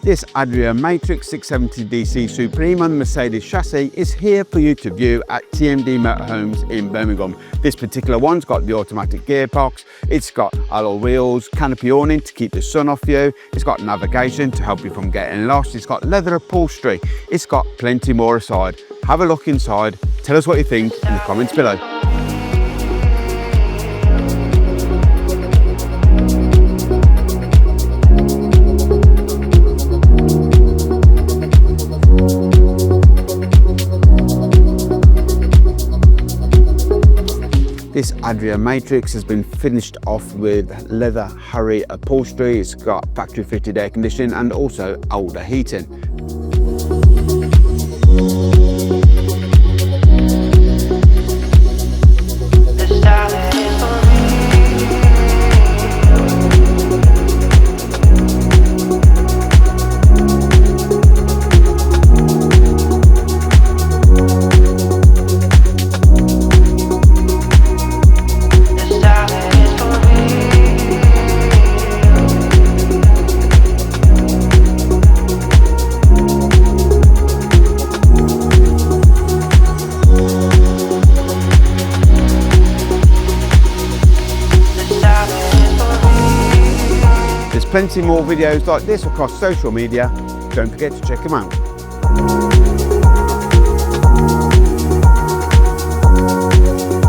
This Adria Matrix 670 DC Supreme on the Mercedes chassis is here for you to view at TMD Motorhomes in Birmingham. This particular one's got the automatic gearbox, it's got alloy wheels, canopy awning to keep the sun off you, it's got navigation to help you from getting lost, it's got leather upholstery, it's got plenty more aside. Have a look inside, tell us what you think in the comments below. This Adria Matrix has been finished off with leather Harry upholstery. It's got factory fitted air conditioning and also older heating. There's plenty more videos like this across social media. Don't forget to check them out.